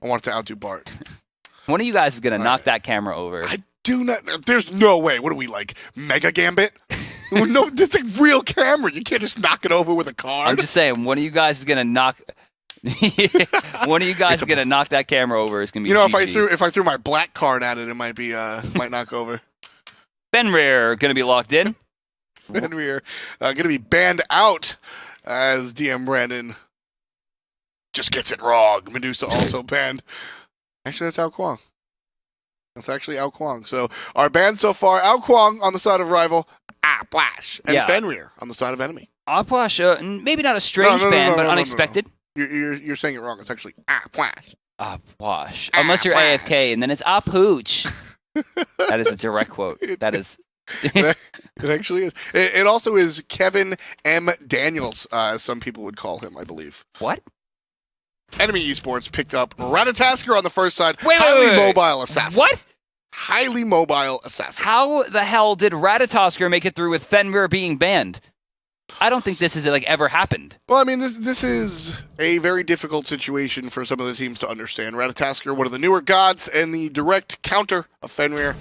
I want it to outdo Bart. One of you guys is going to knock that camera over. I do not. There's no way. What are we, like, Mega Gambit? No, it's a real camera. You can't just knock it over with a card. I'm just saying, one of you guys is going to knock... one of you guys is going to knock that camera over. It's going to be GG. if I threw my black card at it, it might be might knock over. Fenrir going to be locked in. Fenrir going to be banned out as DM Brandon just gets it wrong. Medusa also banned. Actually, that's Ao Kwang. That's actually Ao Kwang. So our ban so far, Ao Kwang on the side of Rival, Aplash, and Fenrir on the side of Enemy. Aplash, maybe not a strange ban, but unexpected. You're saying it wrong. It's actually Aplash. Aplash. Unless you're AFK, and then it's Apooch. That is a direct quote. That is... It actually is. It also is Kevin M. Daniels, as some people would call him, I believe. What? Enemy Esports picked up Ratatasker on the first side. Wait, mobile assassin. What? Highly mobile assassin. How the hell did Ratatasker make it through with Fenrir being banned? I don't think this has ever happened. Well, I mean, this is a very difficult situation for some of the teams to understand. Ratatasker, one of the newer gods, and the direct counter of Fenrir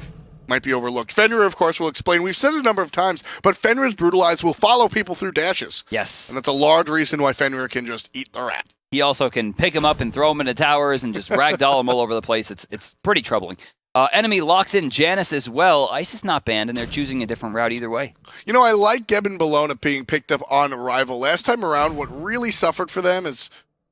might be overlooked. Fenrir, of course, will explain. We've said it a number of times, but Fenrir's Brutalize will follow people through dashes. Yes. And that's a large reason why Fenrir can just eat the rat. He also can pick him up and throw him into towers and just ragdoll him all over the place. It's pretty troubling. Enemy locks in Janice as well. Ice is not banned, and they're choosing a different route either way. You know, I like Gebben Bologna being picked up on Rival. Last time around, what really suffered for them is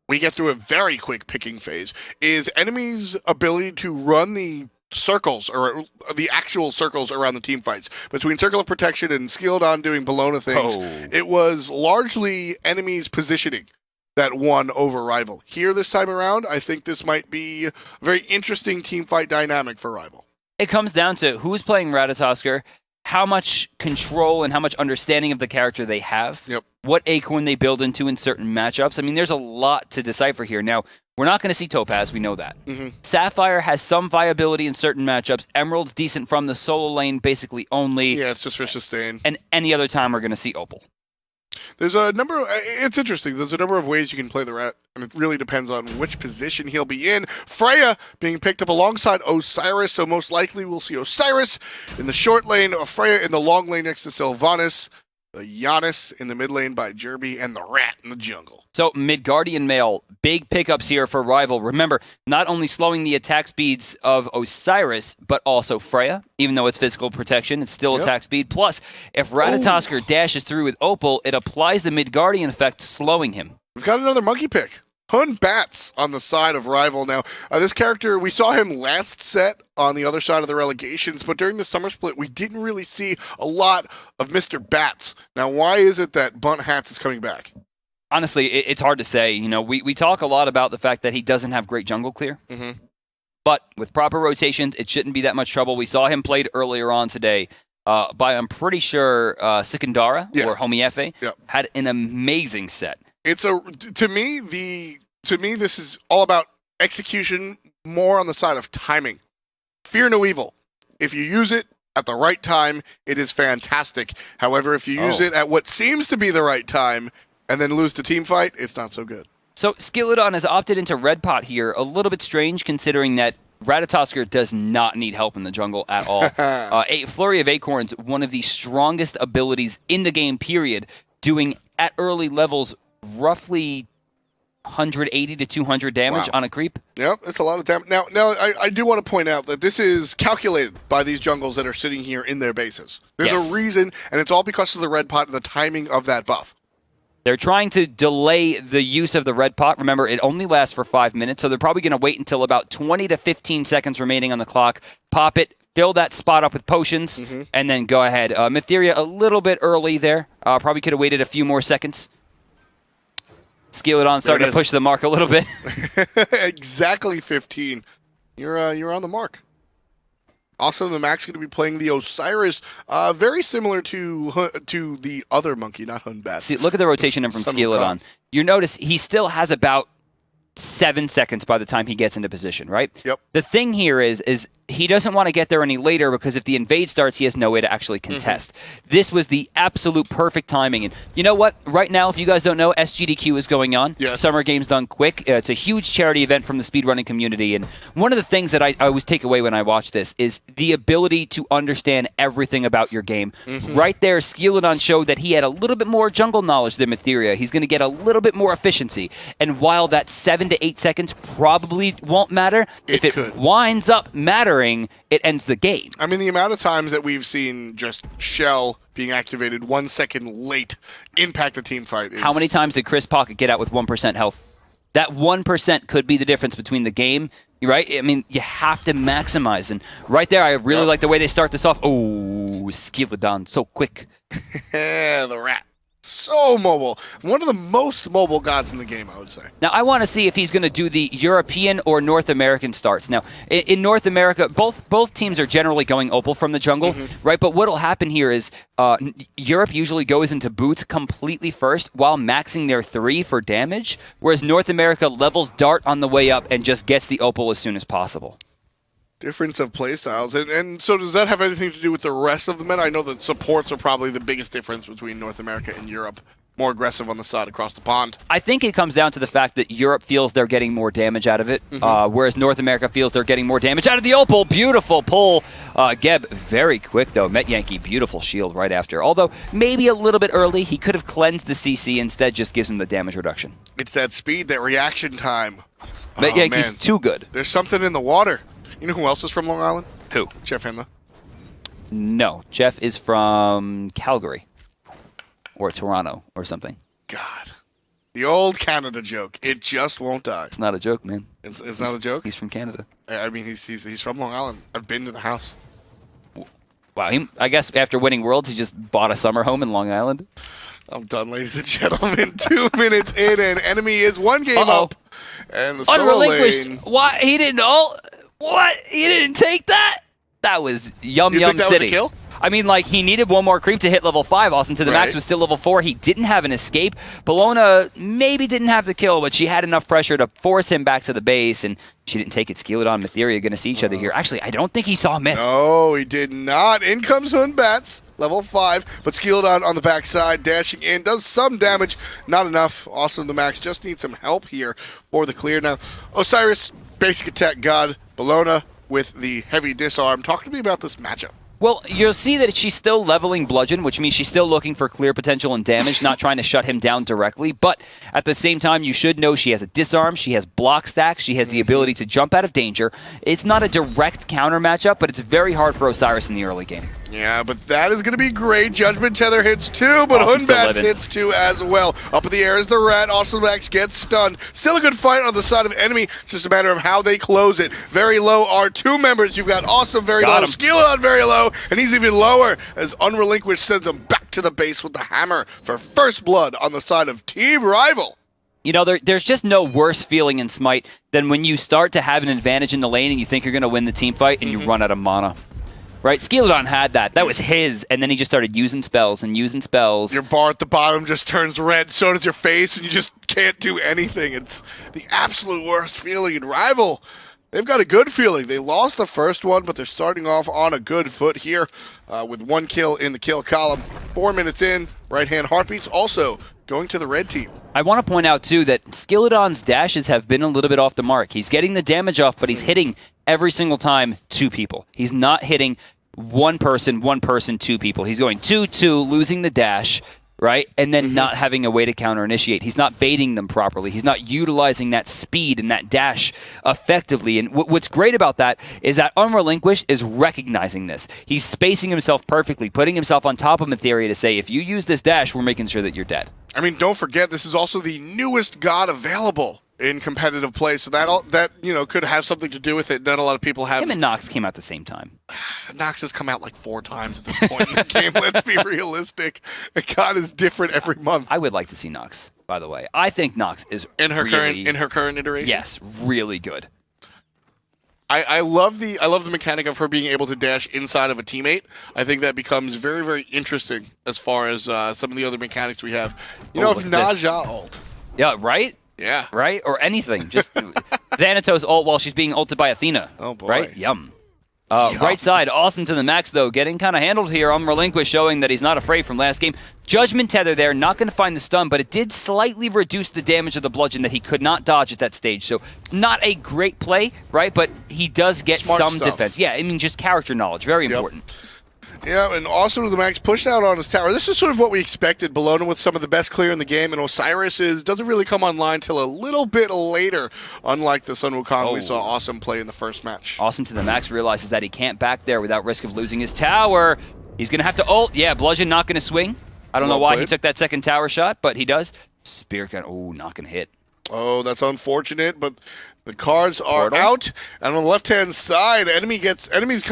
we get through a very quick picking phase, is Enemy's ability to run the circles, or the actual circles around the team fights. Between Circle of Protection and Skilledon doing Bologna things, It was largely Enemy's positioning that won over Rival. Here this time around, I think this might be a very interesting team fight dynamic for Rival. It comes down to who's playing Ratatasker, how much control and how much understanding of the character they have, what Acorn they build into in certain matchups. I mean, there's a lot to decipher here. Now, we're not going to see Topaz, we know that. Sapphire has some viability in certain matchups. Emerald's decent from the solo lane, basically only. Yeah, it's just for sustain. And any other time we're going to see Opal. There's a number of, it's interesting. There's a number of ways you can play the rat, and it really depends on which position he'll be in. Freya being picked up alongside Osiris, so most likely we'll see Osiris in the short lane, Freya in the long lane next to Sylvanas, Giannis in the mid lane by Jerby, and the rat in the jungle. So, Midgardian Mail, big pickups here for Rival. Remember, not only slowing the attack speeds of Osiris, but also Freya. Even though it's physical protection, it's still attack speed. Plus, if Ratatasker dashes through with Opal, it applies the Midgardian effect, slowing him. We've got another monkey pick. Hun Bats on the side of Rival. Now, this character, we saw him last set on the other side of the Relegations, but during the summer split, we didn't really see a lot of Mr. Bats. Now, why is it that Bunt Hats is coming back? Honestly, it's hard to say. You know, we talk a lot about the fact that he doesn't have great jungle clear. But with proper rotations, it shouldn't be that much trouble. We saw him played earlier on today by, I'm pretty sure, Sikandara or Homiefe. Had an amazing set. It's to me, this is all about execution, more on the side of timing. Fear no evil. If you use it at the right time, it is fantastic. However, if you use it at what seems to be the right time and then lose the team fight, it's not so good. So Skilledon has opted into Red Pot here. A little bit strange considering that Ratatasker does not need help in the jungle at all. Flurry of Acorns, one of the strongest abilities in the game, period, doing at early levels roughly 180 to 200 damage on a creep. Yep, it's a lot of damage. Now, I do want to point out that this is calculated by these jungles that are sitting here in their bases. There's a reason, and it's all because of the red pot and the timing of that buff. They're trying to delay the use of the red pot. Remember, it only lasts for 5 minutes, so they're probably going to wait until about 20 to 15 seconds remaining on the clock, pop it, fill that spot up with potions, and then go ahead. Mytheria a little bit early there. Probably could have waited a few more seconds. Skilledon starting to push the mark a little bit. Exactly 15. You're on the mark. Also, the Mac's going to be playing the Osiris, very similar to the other monkey, not Hunbat. See, look at the rotation in from Skilledon. You notice he still has about 7 seconds by the time he gets into position, right? Yep. The thing here is he doesn't want to get there any later because if the invade starts, he has no way to actually contest. This was the absolute perfect timing. And you know what? Right now, if you guys don't know, SGDQ is going on. Yes. Summer Games Done Quick. It's a huge charity event from the speedrunning community. And one of the things that I always take away when I watch this is the ability to understand everything about your game. Right there, Skeleton showed that he had a little bit more jungle knowledge than Materia. He's going to get a little bit more efficiency. And while that 7 to 8 seconds probably won't matter, if it winds up mattering, it ends the game. I mean, the amount of times that we've seen just Shell being activated 1 second late impact the team fight. How many times did Chris Pocket get out with 1% health? That 1% could be the difference between the game, right? I mean, you have to maximize. And right there, I really like the way they start this off. Oh, Skeleton, so quick. Yeah, the rat. So mobile. One of the most mobile gods in the game, I would say. Now, I want to see if he's going to do the European or North American starts. Now, in North America, both teams are generally going Opal from the jungle, right? But what will happen here is Europe usually goes into boots completely first while maxing their 3 for damage, whereas North America levels Dart on the way up and just gets the Opal as soon as possible. Difference of playstyles. And so does that have anything to do with the rest of the meta? I know that supports are probably the biggest difference between North America and Europe. More aggressive on the side across the pond. I think it comes down to the fact that Europe feels they're getting more damage out of it, whereas North America feels they're getting more damage out of the Opal. Beautiful pull. Geb, very quick, though. Met Yankee, beautiful shield right after. Although, maybe a little bit early. He could have cleansed the CC. Instead, just gives him the damage reduction. It's that speed, that reaction time. Met Yankee's too good. There's something in the water. You know who else is from Long Island? Who? Jeff Handler. No, Jeff is from Calgary or Toronto or something. God. The old Canada joke. It just won't die. It's not a joke, man. It's not a joke? He's from Canada. I mean, he's from Long Island. I've been to the house. Wow, I guess after winning Worlds, he just bought a summer home in Long Island. I'm done, ladies and gentlemen. 2 minutes in, and enemy is 1 game up. And the solo lane. Why? He didn't all... What? He didn't take that? That was Yum Yum that City. Was a kill? I mean, like, he needed one more creep to hit level 5. Austin to the max was still level 4. He didn't have an escape. Bologna maybe didn't have the kill, but she had enough pressure to force him back to the base, and she didn't take it. Skeleton and Materia going to see each other here. Actually, I don't think he saw Myth. No, he did not. In comes Hun Bats, level 5, but Skeleton on the backside, dashing in, does some damage. Not enough. Austin the max just needs some help here for the clear. Now, Osiris, basic attack god, Bologna with the heavy disarm. Talk to me about this matchup. Well, you'll see that she's still leveling Bludgeon, which means she's still looking for clear potential and damage, not trying to shut him down directly. But at the same time, you should know she has a disarm, she has block stacks, she has the ability to jump out of danger. It's not a direct counter matchup, but it's very hard for Osiris in the early game. Yeah, but that is going to be great. Judgment Tether hits 2, but Awesome, Hunbats hits 2 as well. Up in the air is the rat. Awesome Max gets stunned. Still a good fight on the side of enemy. It's just a matter of how they close it. Very low are 2 members. You've got Awesome very low, Skeleton very low, and he's even lower as Unrelinquished sends him back to the base with the hammer for first blood on the side of Team Rival. You know, there's just no worse feeling in Smite than when you start to have an advantage in the lane and you think you're going to win the team fight and you run out of mana. Right? Skeleton had that. That was his, and then he just started using spells and using spells. Your bar at the bottom just turns red, so does your face, and you just can't do anything. It's the absolute worst feeling in Rival. They've got a good feeling. They lost the first one, but they're starting off on a good foot here with 1 kill in the kill column. 4 minutes in, right-hand heartbeats also going to the red team. I want to point out, too, that Skeleton's dashes have been a little bit off the mark. He's getting the damage off, but he's hitting every single time 2 people. He's not hitting one person, 2 people. He's going 2-2, losing the dash, right? And then not having a way to counter-initiate. He's not baiting them properly. He's not utilizing that speed and that dash effectively. And what's great about that is that Unrelinquished is recognizing this. He's spacing himself perfectly, putting himself on top of Materia to say, if you use this dash, we're making sure that you're dead. I mean, don't forget, this is also the newest god available in competitive play, so that could have something to do with it. Not a lot of people have. Him and Nox came out at the same time. Nox has come out like 4 times at this point in the game. Let's be realistic. God is different every month. I would like to see Nox, by the way. I think Nox is in her current iteration. Yes, really good. I love the mechanic of her being able to dash inside of a teammate. I think that becomes very, very interesting as far as some of the other mechanics we have. If Naja ult. Yeah, right? Yeah. Right? Or anything. Just Thanatos ult while she's being ulted by Athena. Oh, boy. Right? Yum. Right side, awesome to the max, though. Getting kind of handled here on Relinquish, showing that he's not afraid from last game. Judgment Tether there, not going to find the stun, but it did slightly reduce the damage of the bludgeon that he could not dodge at that stage. So not a great play, right? But he does get some defense. Yeah, I mean, just character knowledge, very important. Yeah, and also the max pushed out on his tower. This is sort of what we expected. Bologna with some of the best clear in the game, and Osiris doesn't really come online till a little bit later, unlike the Sun Wukong we saw Awesome play in the first match. Awesome to the max realizes that he can't back there without risk of losing his tower. He's going to have to ult. Yeah, Bludgeon not going to swing. I don't know why he took that second tower shot, but he does. Spirit Gun, not going to hit. Oh, that's unfortunate, but the cards are out, and on the left-hand side, enemies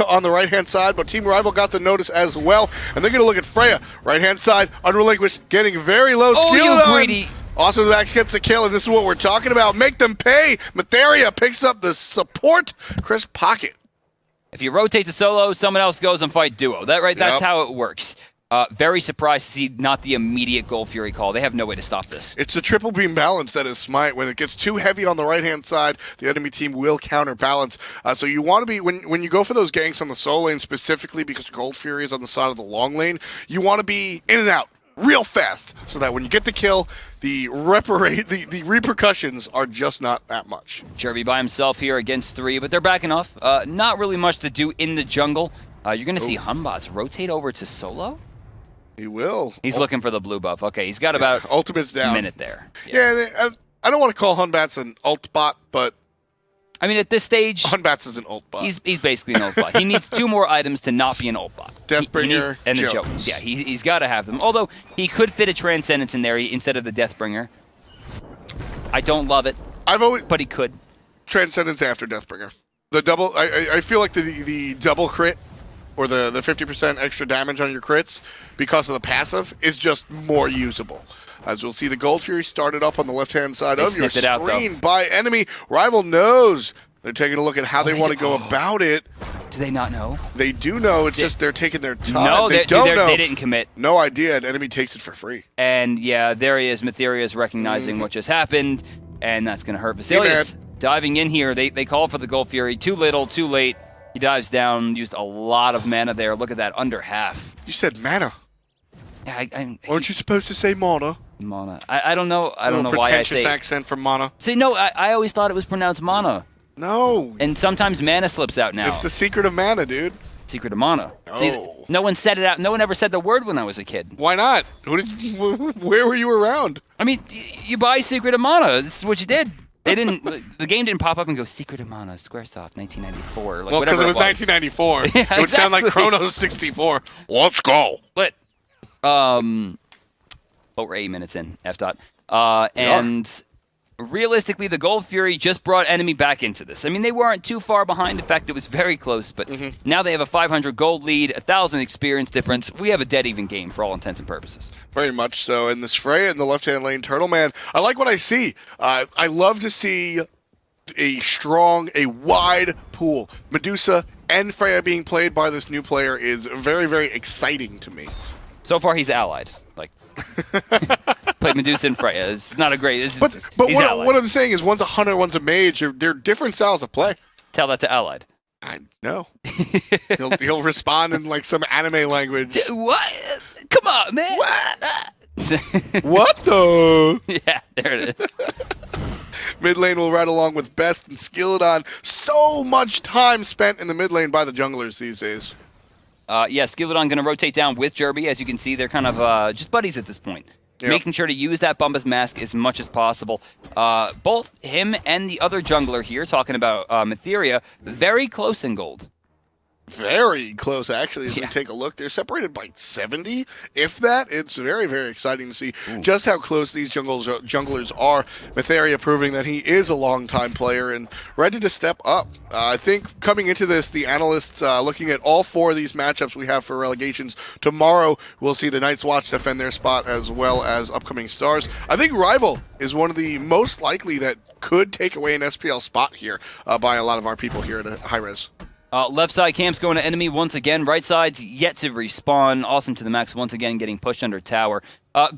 on the right-hand side, but Team Rival got the notice as well, and they're going to look at Freya. Right-hand side, unrelinquished, getting very low skill. You greedy. Also, Max gets the kill, and this is what we're talking about. Make them pay. Materia picks up the support. Chris Pocket. If you rotate to solo, someone else goes and fight duo. That's how it works. Very surprised to see not the immediate Gold Fury call. They have no way to stop this. It's the triple beam balance that is SMITE. When it gets too heavy on the right-hand side, the enemy team will counterbalance. So you want to be, when you go for those ganks on the solo lane, specifically because Gold Fury is on the side of the long lane, you want to be in and out real fast so that when you get the kill, the repercussions are just not that much. Jervy by himself here against 3, but they're backing off. Not really much to do in the jungle. You're going to see Humbots rotate over to solo. He will. He's looking for the blue buff. Okay, he's got about Ultimate's down. a minute there. Yeah, I don't want to call Hunbats an ult bot, but I mean, at this stage, Hunbats is an ult bot. He's basically an ult bot. He needs 2 more items to not be an ult bot. Deathbringer and the Jones. Yeah, he's got to have them. Although he could fit a Transcendence in there instead of the Deathbringer. I don't love it. But he could. Transcendence after Deathbringer. The double. I feel like the double crit, or the 50% extra damage on your crits because of the passive is just more usable. As we'll see, the Gold Fury started up on the left-hand side of your screen by enemy. Rival knows. They're taking a look at how they want to go about it. Do they not know? They do know. It's just they're taking their time. No, they don't know. They didn't commit. No idea, and enemy takes it for free. And yeah, there he is. Materia is recognizing what just happened, and that's going to hurt Vasilius. Diving in here, they call for the Gold Fury. Too little, too late. He dives down, used a lot of mana there. Look at that, under half. You said mana. Yeah, Weren't you supposed to say mana? Mana. I don't know. I don't know why I say. Pretentious accent for mana. See, no, I always thought it was pronounced mana. No. And sometimes mana slips out now. It's the secret of mana, dude. Secret of mana. Oh. See, no one said it out. No one ever said the word when I was a kid. Why not? Where were you around? I mean, you buy Secret of Mana. This is what you did. They didn't. The game didn't pop up and go Secret of Mana, Squaresoft, 1994. Like, well, because it was 1994. Yeah, it would sound like Chronos 64. Let's go. But, we're 8 minutes in. F dot. And realistically, the Gold Fury just brought enemy back into this. I mean, they weren't too far behind. In fact, it was very close. But now they have a 500 gold lead, 1,000 experience difference. We have a dead even game for all intents and purposes. Very much so. And this Freya in the left-hand lane, Turtle Man, I like what I see. I love to see a wide pool. Medusa and Freya being played by this new player is very, very exciting to me. So far, he's allied. Like, played Medusa and Freya. It's not a great. But what I'm saying is, one's a hunter, one's a mage. They're different styles of play. Tell that to allied. I know. he'll respond in like some anime language. What? Come on, man. What? What the? Yeah, there it is. Mid lane will ride along with Best and Skilladon. So much time spent in the mid lane by the junglers these days. Yeah, Skilladon going to rotate down with Jerby. As you can see, they're kind of just buddies at this point. Yep. Making sure to use that Bumbus Mask as much as possible. Both him and the other jungler here, talking about Materia, very close in gold. Very close, actually, as we take a look. They're separated by 70, if that. It's very, very exciting to see just how close these junglers are. Materia proving that he is a long-time player and ready to step up. I think coming into this, the analysts looking at all 4 of these matchups we have for relegations. Tomorrow, we'll see the Night's Watch defend their spot as well as upcoming stars. I think Rival is one of the most likely that could take away an SPL spot here by a lot of our people here at High Res. Left side camp's going to enemy once again. Right side's yet to respawn. Awesome to the max once again getting pushed under tower.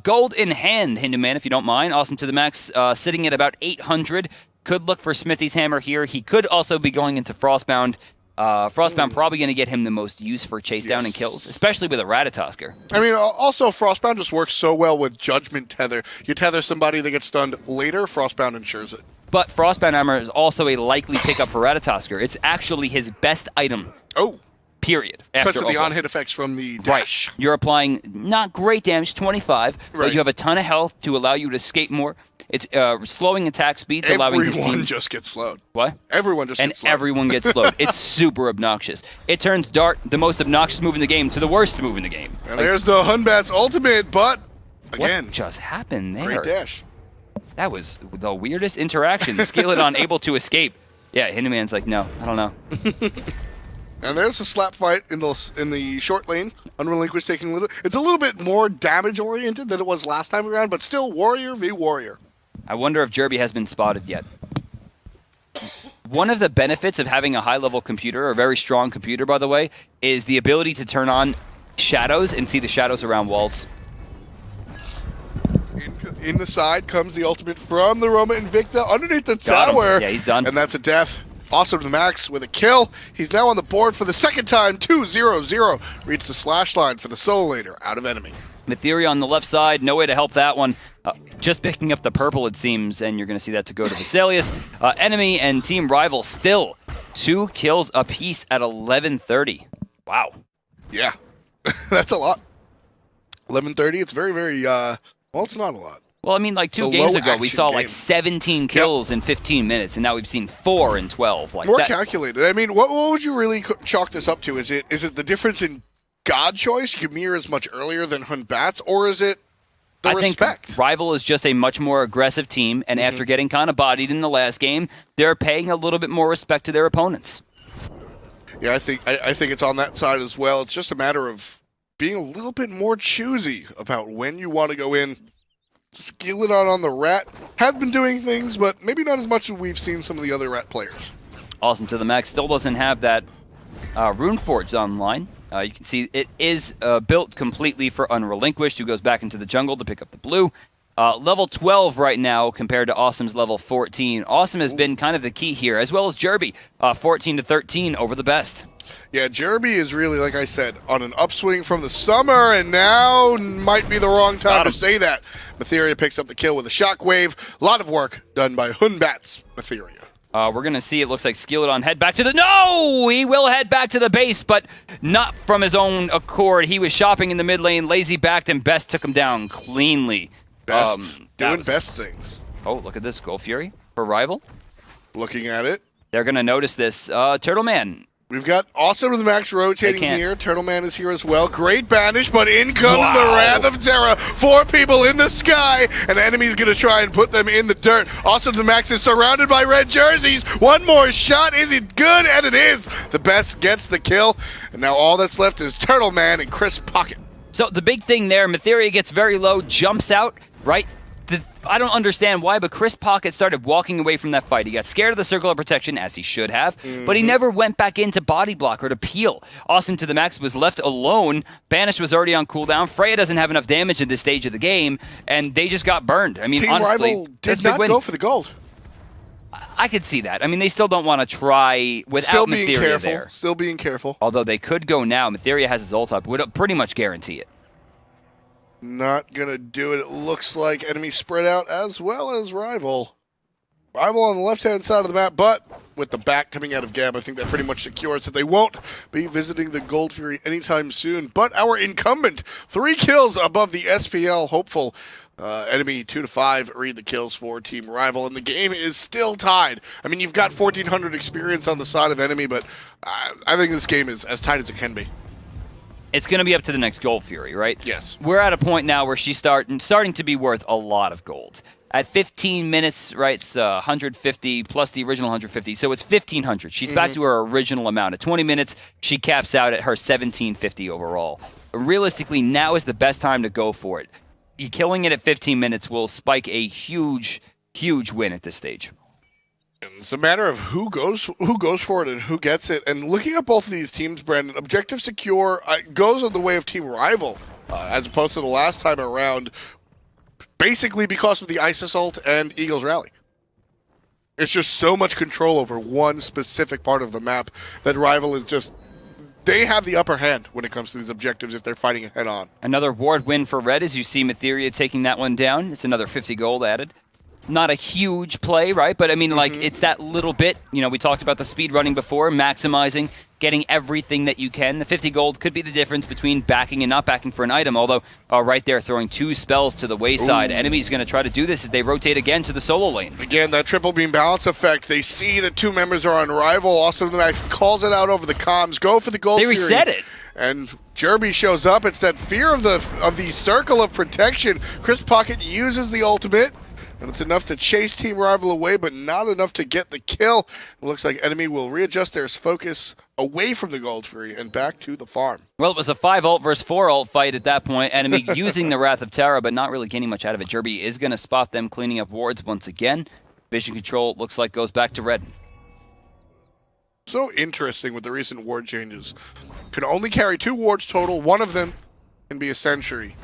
Gold in hand, Hindu Man, if you don't mind. Awesome to the max sitting at about 800. Could look for Smithy's Hammer here. He could also be going into Frostbound. Frostbound probably going to get him the most use for chase down and kills, especially with a Ratatosker. I mean, also, Frostbound just works so well with Judgment Tether. You tether somebody that gets stunned later, Frostbound ensures it. But Frostbound Armor is also a likely pickup for Ratatosker. It's actually his best item. Oh. Period. Because of the on-hit effects from the dash. Right. You're applying not great damage, 25, but you have a ton of health to allow you to escape more. It's slowing attack speeds, allowing his team... Everyone just gets slowed. What? Everyone just gets slowed. And everyone gets slowed. It's super obnoxious. It turns Dart, the most obnoxious move in the game, to the worst move in the game. And there's the Hunbat's ultimate, but again... What just happened there? Great dash. That was the weirdest interaction. Skeleton able to escape. Yeah, Hinduman's like, no, I don't know. And there's a slap fight in the short lane. Unrelinquished taking a little... It's a little bit more damage-oriented than it was last time around, but still Warrior v. Warrior. I wonder if Jerby has been spotted yet. One of the benefits of having a high-level computer, or a very strong computer, by the way, is the ability to turn on shadows and see the shadows around walls. In the side comes the ultimate from the Roma Invicta underneath the tower. Yeah, he's done. And that's a death. Awesome to Max with a kill. He's now on the board for the second time, 2-0-0. Reached the slash line for the solo later, out of enemy. Mytheria on the left side, no way to help that one. Just picking up the purple, it seems, and you're going to see that to go to Vesalius. Enemy and team rival still 2 kills apiece at 11:30. Wow. Yeah, that's a lot. 11:30, it's very, very, well, it's not a lot. Well, I mean, like 2 games ago, we saw like 17 kills in 15 minutes, and now we've seen 4 in 12. Like more that. Calculated. I mean, what would you really chalk this up to? Is it the difference in God choice? Ymir is much earlier than Hunbats, or is it the respect? Think Rival is just a much more aggressive team, and after getting kind of bodied in the last game, they're paying a little bit more respect to their opponents. Yeah, I think it's on that side as well. It's just a matter of being a little bit more choosy about when you want to go in. Skeleton on the Rat has been doing things, but maybe not as much as we've seen some of the other Rat players. Awesome to the Max. Still doesn't have that Runeforge online. You can see it is built completely for Unrelinquished, who goes back into the jungle to pick up the blue. Level 12 right now compared to Awesome's level 14. Awesome has been kind of the key here, as well as Jerby, 14-13 over the best. Yeah, Jerby is really, like I said, on an upswing from the summer, and now might be the wrong time to say that. Mytheria picks up the kill with a shockwave. A lot of work done by Hunbat's Mytheria. We're going to see, it looks like Skeleton head back to the... No! He will head back to the base, but not from his own accord. He was shopping in the mid lane, lazy backed, and Best took him down cleanly. Best, doing best things. Oh, look at this. Gold Fury for Rival. Looking at it. They're going to notice this. Turtle Man. We've got Awesome with Max rotating here. Turtle Man is here as well. Great banish, but in comes the Wrath of Terra. 4 people in the sky. An enemy's going to try and put them in the dirt. Awesome to Max is surrounded by red jerseys. One more shot. Is it good? And it is. The Best gets the kill. And now all that's left is Turtle Man and Chris Pocket. So the big thing there, Mytheria gets very low, jumps out, right? I don't understand why, but Chris Pocket started walking away from that fight. He got scared of the circle of protection, as he should have, but he never went back into body block or to peel. Awesome to the Max was left alone. Banish was already on cooldown. Freya doesn't have enough damage at this stage of the game, and they just got burned. I mean, Team honestly, Rival did not go for the gold. I could see that. I mean, they still don't want to try without Mytheria there. Still being careful. Although they could go now. Mytheria has his ult up. Would pretty much guarantee it. Not gonna do it. It looks like enemy spread out as well as Rival. Rival on the left-hand side of the map, but with the back coming out of Gab, I think that pretty much secures that they won't be visiting the Gold Fury anytime soon. But our incumbent, 3 kills above the SPL hopeful. Enemy 2-5, read the kills for Team Rival, and the game is still tied. I mean, you've got 1,400 experience on the side of enemy, but I think this game is as tight as it can be. It's going to be up to the next Gold Fury, right? Yes. We're at a point now where she's starting to be worth a lot of gold. At 15 minutes, right, it's 150 plus the original 150, so it's 1,500. She's back to her original amount. At 20 minutes, she caps out at her 1,750 overall. Realistically, now is the best time to go for it. Killing it at 15 minutes will spike a huge, huge win at this stage. It's a matter of who goes for it and who gets it. And looking at both of these teams, Brandon, Objective Secure goes on the way of Team Rival, as opposed to the last time around, basically because of the Isis ult and Eagle's Rally. It's just so much control over one specific part of the map that Rival is just... They have the upper hand when it comes to these objectives if they're fighting it head on. Another ward win for Red as you see Matheria taking that one down. It's another 50 gold added. Not a huge play, right? But I mean, like, it's that little bit. You know, we talked about the speed running before, maximizing, getting everything that you can. The 50 gold could be the difference between backing and not backing for an item, although right there, throwing 2 spells to the wayside. Enemy's going to try to do this as they rotate again to the solo lane. Again, that triple beam balance effect. They see that 2 members are on Rival. Also, the Max calls it out over the comms. Go for the gold They Fury. reset it. And Jerby shows up. It's that fear of the circle of protection. Chris Pocket uses the ultimate. And it's enough to chase Team Rival away, but not enough to get the kill. It looks like enemy will readjust their focus away from the Gold Fury and back to the farm. Well, it was a 5 ult versus 4 ult fight at that point. Enemy using the Wrath of Terra, but not really getting much out of it. Jerby is going to spot them cleaning up wards once again. Vision control looks like goes back to Red. So interesting with the recent ward changes. Can only carry 2 wards total. One of them can be a sentry.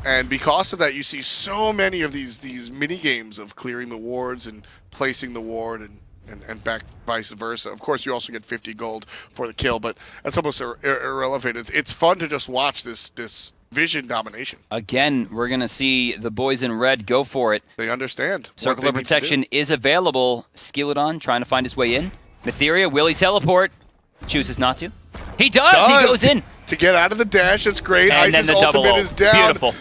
And because of that, you see so many of these mini games of clearing the wards and placing the ward and back vice versa. Of course, you also get 50 gold for the kill, but that's almost irrelevant. It's fun to just watch this vision domination. Again, we're going to see the boys in Red go for it. They understand. Circle of Protection is available. Skilladon trying to find his way in. Matheria, will he teleport? Chooses not to. He does! He goes in! To get out of the dash, that's great. And Ice's then the ultimate is down. Beautiful.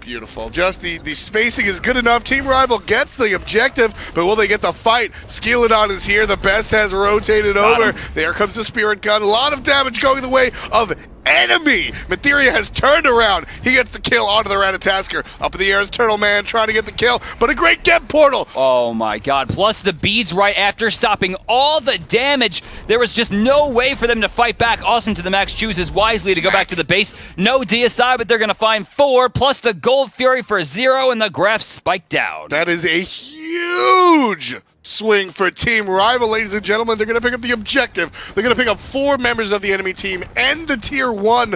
Beautiful. Just the spacing is good enough. Team Rival gets the objective, but will they get the fight? Skilladon is here. The best has rotated over. There comes the Spirit Gun. A lot of damage going the way of enemy. Matheria has turned around. He gets the kill onto the Ratatasker. Up in the air is Turtle Man trying to get the kill, but a great get portal. Oh my god. Plus the beads right after, stopping all the damage. There was just no way for them to fight back. Awesome to the Max chooses wisely to go back to the base. No DSI, but they're going to find 4, plus the Gold Fury for 0, and the graph spiked down. That is a huge swing for Team Rival, ladies and gentlemen. They're going to pick up the objective. They're going to pick up 4 members of the enemy team and the Tier 1.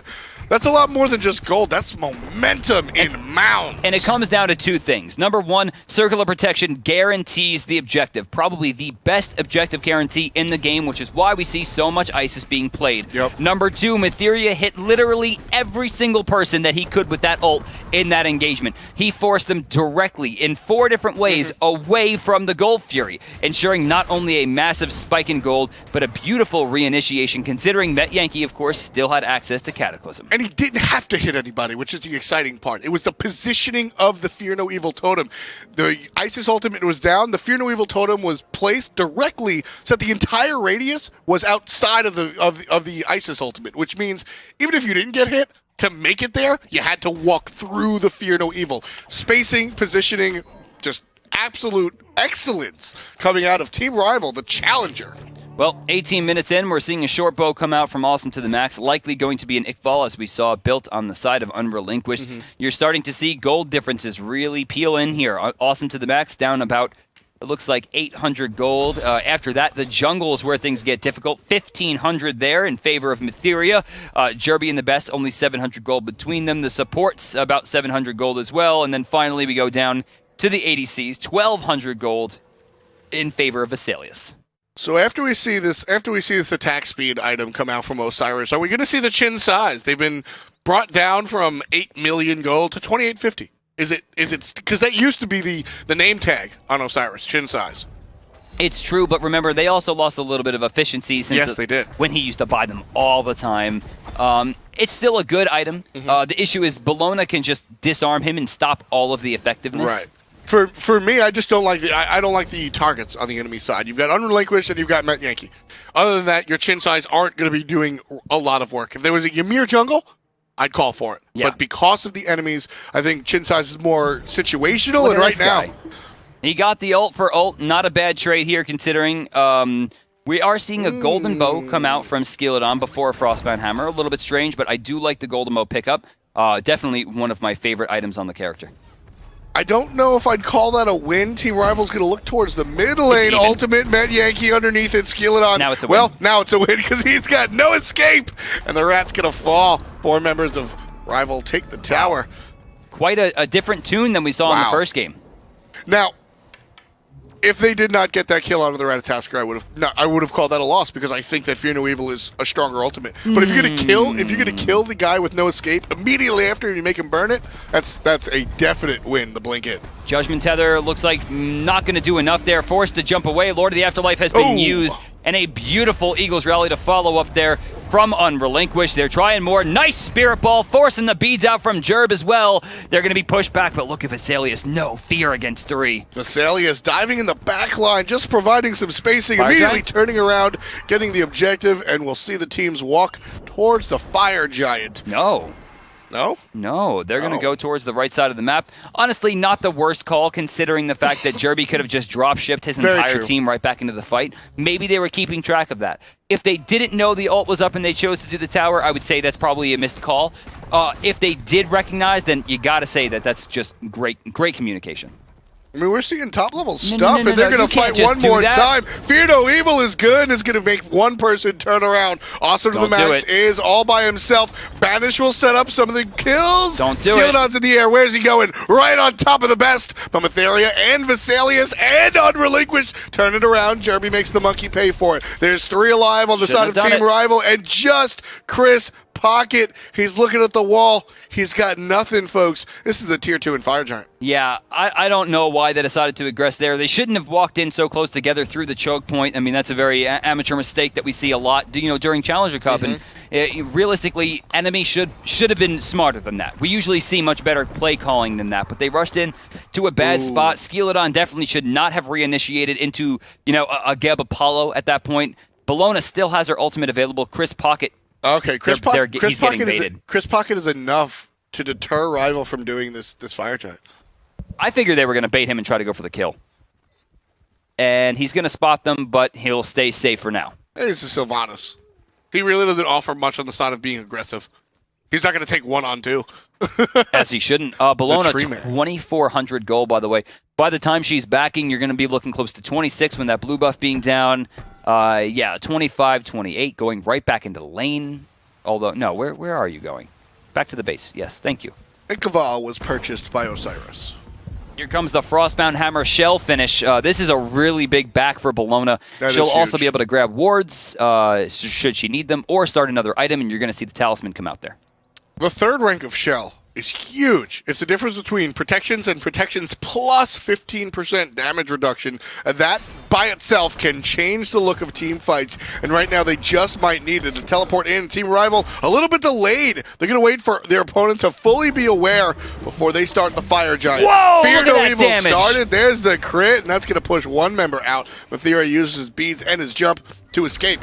That's a lot more than just gold. That's momentum in mounds. And it comes down to 2 things. Number 1, Circle of Protection guarantees the objective. Probably the best objective guarantee in the game, which is why we see so much Isis being played. Yep. Number 2, Matheria hit literally every single person that he could with that ult in that engagement. He forced them directly in 4 different ways away from the Gold Fury, ensuring not only a massive spike in gold, but a beautiful reinitiation, considering that Yankee, of course, still had access to Cataclysm. And he didn't have to hit anybody, which is the exciting part. It was the positioning of the Fear No Evil totem. The Isis ultimate was down. The Fear No Evil totem was placed directly so that the entire radius was outside of the Isis ultimate, which means even if you didn't get hit, to make it there, you had to walk through the Fear No Evil. Spacing, positioning, just absolute excellence coming out of Team Rival, the challenger. Well, 18 minutes in, we're seeing a short bow come out from Awesome to the Max, likely going to be an Iqbal, as we saw, built on the side of Unrelinquished. You're starting to see gold differences really peel in here. Awesome to the Max down about, it looks like 800 gold. After that, the jungle is where things get difficult. 1,500 there in favor of Matheria. Jerby and the best, only 700 gold between them. The supports, about 700 gold as well. And then finally, we go down to the ADCs, 1,200 gold in favor of Vesalius. So after we see this attack speed item come out from Osiris, are we going to see the chin size? They've been brought down from 8 million gold to 2850. Is it because that used to be the name tag on Osiris, chin size? It's true, but remember, they also lost a little bit of efficiency since they did. When he used to buy them all the time. It's still a good item. The issue is Bologna can just disarm him and stop all of the effectiveness. Right. For me, I just don't like I don't like the targets on the enemy side. You've got Unrelinquished and you've got Met Yankee. Other than that, your chin size aren't going to be doing a lot of work. If there was a Ymir jungle, I'd call for it. Yeah. But because of the enemies, I think chin size is more situational. And right now, he got the ult for ult. Not a bad trade here, considering we are seeing a golden bow come out from Skilladon before a Frostbound Hammer. A little bit strange, but I do like the golden bow pickup. Definitely one of my favorite items on the character. I don't know if I'd call that a win. Team Rival's going to look towards the mid lane. Ultimate Met Yankee underneath it. Skilladon. Now it's a win. Well, now it's a win because he's got no escape. And the rat's going to fall. 4 members of Rival take the tower. Quite a different tune than we saw in the first game. Now, If they did not get that kill out of the Ratatasker, I would have called that a loss because I think that Fear No Evil is a stronger ultimate. But if you're gonna kill the guy with no escape immediately after you make him burn it, that's a definite win. The blink hit. Judgment Tether looks like not going to do enough there. Forced to jump away. Lord of the Afterlife has been used, and a beautiful Eagles rally to follow up there from Unrelinquished. They're trying more. Nice Spirit Ball, forcing the beads out from Jerb as well. They're going to be pushed back, but look at Vesalius. No fear against 3. Vesalius diving in the back line, just providing some spacing, immediately turning around, getting the objective, and we'll see the teams walk towards the Fire Giant. No, they're going to go towards the right side of the map. Honestly, not the worst call considering the fact that Jerby could have just drop-shipped his entire team right back into the fight. Maybe they were keeping track of that. If they didn't know the ult was up and they chose to do the tower, I would say that's probably a missed call. If they did recognize, then you got to say that that's just great communication. I mean, we're seeing top-level stuff, and they're going to fight one more time. Fear No Evil is good, and it's going to make one person turn around. Awesome to the max is all by himself. Banish will set up some of the kills. Skilldon's in the air. Where's he going? Right on top of the best. Matheria and Vesalius and Unrelinquished turn it around. Jerby makes the monkey pay for it. There's 3 alive on the side of Team Rival, and just Chris Pocket. He's looking at the wall. He's got nothing, folks. This is the Tier 2 and Fire Giant. Yeah, I don't know why they decided to aggress there. They shouldn't have walked in so close together through the choke point. I mean, that's a very amateur mistake that we see a lot, during Challenger Cup. And realistically, enemy should have been smarter than that. We usually see much better play calling than that, but they rushed in to a bad spot. Skeleton definitely should not have reinitiated into, a Geb Apollo at that point. Bologna still has her ultimate available. Chris Pocket. Okay, Chris Pocket is enough to deter Rival from doing this Fire Giant. I figured they were going to bait him and try to go for the kill. And he's going to spot them, but he'll stay safe for now. Hey, this is Sylvanas. He really doesn't offer much on the side of being aggressive. He's not going to take 1-on-2. As he shouldn't. Bologna, 2,400 gold, by the way. By the time she's backing, you're going to be looking close to 26 when that blue buff being down. 25, 28, going right back into the lane. Although, no, where are you going? Back to the base. Yes, thank you. Inkaval was purchased by Osiris. Here comes the Frostbound Hammer shell finish. This is a really big back for Bologna. She'll also be able to grab wards should she need them, or start another item, and you're going to see the Talisman come out there. The 3rd rank of shell is huge. It's the difference between protections and protections plus 15% damage reduction. That by itself can change the look of team fights, and right now they just might need it to teleport in. Team Rival a little bit delayed. They're going to wait for their opponent to fully be aware before they start the Fire Giant. Whoa, Fear look No at Evil that damage. started. There's the crit, and that's going to push one member out. Matheria uses his beads and his jump to escape.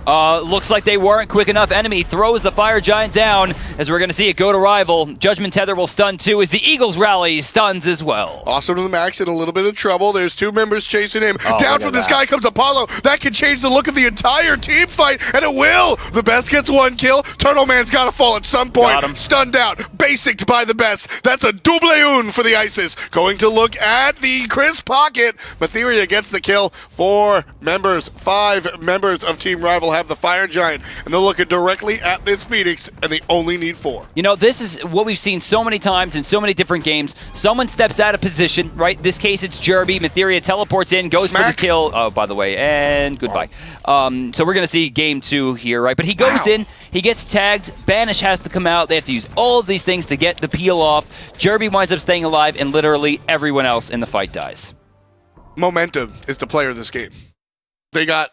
Looks like they weren't quick enough. Enemy throws the Fire Giant down, as we're going to see it go to Rival. Judgment Tether will stun too, as the Eagles rally stuns as well. Awesome to the max, in a little bit of trouble. There's 2 members chasing him. Down from this guy comes Apollo. That can change the look of the entire team fight, and it will. The best gets 1 kill. Turtle Man's got to fall at some point. Stunned out. Basicked by the best. That's a double un for the ISIS. Going to look at the Chris Pocket. Matheria gets the kill. 5 members of Team Rival have the Fire Giant, and they're looking directly at this Phoenix, and they only need 4. This is what we've seen so many times in so many different games. Someone steps out of position, right? This case, it's Jerby. Matheria teleports in, goes for the kill. Oh, by the way, and goodbye. So we're going to see game 2 here, right? But he goes in, he gets tagged, Banish has to come out. They have to use all of these things to get the peel off. Jerby winds up staying alive, and literally everyone else in the fight dies. Momentum is the player of this game. They got,